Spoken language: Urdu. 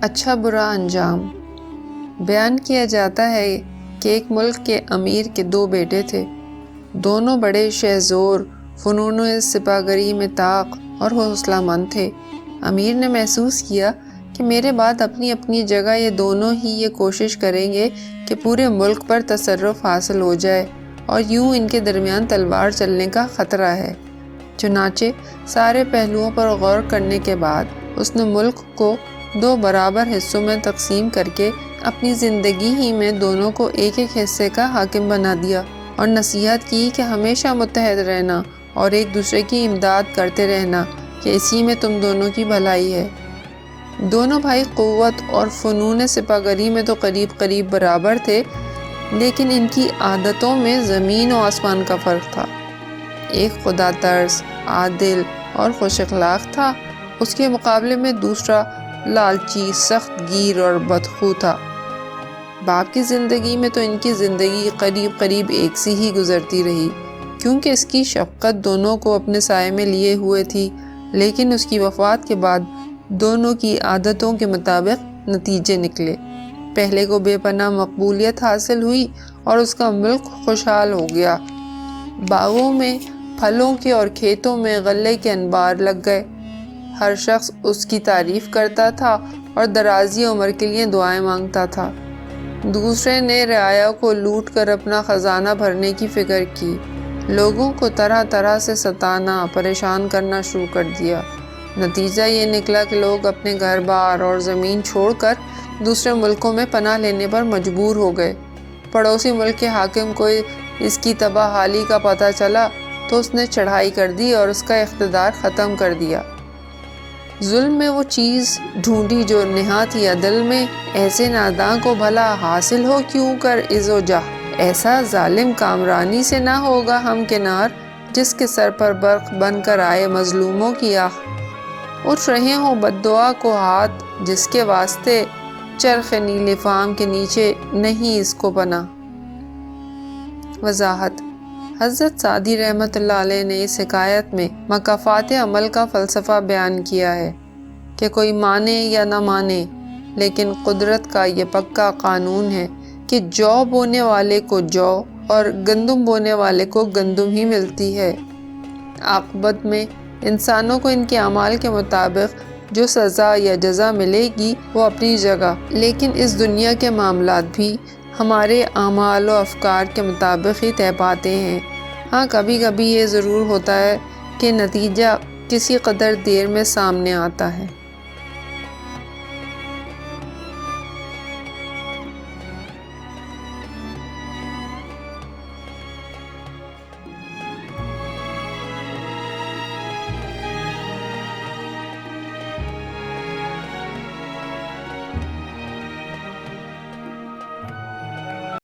اچھا برا انجام۔ بیان کیا جاتا ہے کہ ایک ملک کے امیر کے 2 بیٹے تھے۔ دونوں بڑے شہزور، فنون سپاہ گری میں طاق اور حوصلہ مند تھے۔ امیر نے محسوس کیا کہ میرے بعد اپنی اپنی جگہ یہ دونوں ہی یہ کوشش کریں گے کہ پورے ملک پر تصرف حاصل ہو جائے، اور یوں ان کے درمیان تلوار چلنے کا خطرہ ہے۔ چنانچہ سارے پہلوؤں پر غور کرنے کے بعد اس نے ملک کو 2 برابر حصوں میں تقسیم کر کے اپنی زندگی ہی میں دونوں کو ایک ایک حصے کا حاکم بنا دیا، اور نصیحت کی کہ ہمیشہ متحد رہنا اور ایک دوسرے کی امداد کرتے رہنا، کہ اسی میں تم دونوں کی بھلائی ہے۔ دونوں بھائی قوت اور فنون سپاہ گری میں تو قریب قریب برابر تھے، لیکن ان کی عادتوں میں زمین و آسمان کا فرق تھا۔ ایک خدا ترس، عادل اور خوش اخلاق تھا، اس کے مقابلے میں دوسرا لالچی، سخت گیر اور بدخو تھا۔ باپ کی زندگی میں تو ان کی زندگی قریب قریب ایک سی ہی گزرتی رہی، کیونکہ اس کی شفقت دونوں کو اپنے سائے میں لیے ہوئے تھی، لیکن اس کی وفات کے بعد دونوں کی عادتوں کے مطابق نتیجے نکلے۔ پہلے کو بے پناہ مقبولیت حاصل ہوئی اور اس کا ملک خوشحال ہو گیا۔ باغوں میں پھلوں کے اور کھیتوں میں غلے کے انبار لگ گئے۔ ہر شخص اس کی تعریف کرتا تھا اور درازی عمر کے لیے دعائیں مانگتا تھا۔ دوسرے نے رعایا کو لوٹ کر اپنا خزانہ بھرنے کی فکر کی، لوگوں کو طرح طرح سے ستانا، پریشان کرنا شروع کر دیا۔ نتیجہ یہ نکلا کہ لوگ اپنے گھر بار اور زمین چھوڑ کر دوسرے ملکوں میں پناہ لینے پر مجبور ہو گئے۔ پڑوسی ملک کے حاکم کو اس کی تباہ حالی کا پتہ چلا تو اس نے چڑھائی کر دی اور اس کا اقتدار ختم کر دیا۔ ظلم میں وہ چیز ڈھونڈی جو نہاد ہی عدل میں، ایسے ناداں کو بھلا حاصل ہو کیوں کر عز و جاہ، ایسا ظالم کامرانی سے نہ ہوگا ہمکنار، جس کے سر پر برق بن کر آئے مظلوموں کی آہ۔ اٹھ رہے ہوں بد دعا کو ہاتھ، جس کے واسطے چرخ نیل فام کے نیچے نہیں اس کو پناہ۔ وضاحت: حضرت سعدی رحمۃ اللہ علیہ نے اس حکایت میں مکافات عمل کا فلسفہ بیان کیا ہے کہ کوئی مانے یا نہ مانے، لیکن قدرت کا یہ پکا قانون ہے کہ جو بونے والے کو جو اور گندم بونے والے کو گندم ہی ملتی ہے۔ عاقبت میں انسانوں کو ان کے اعمال کے مطابق جو سزا یا جزا ملے گی وہ اپنی جگہ، لیکن اس دنیا کے معاملات بھی ہمارے اعمال و افکار کے مطابق ہی طے پاتے ہیں۔ ہاں، کبھی کبھی یہ ضرور ہوتا ہے کہ نتیجہ کسی قدر دیر میں سامنے آتا ہے۔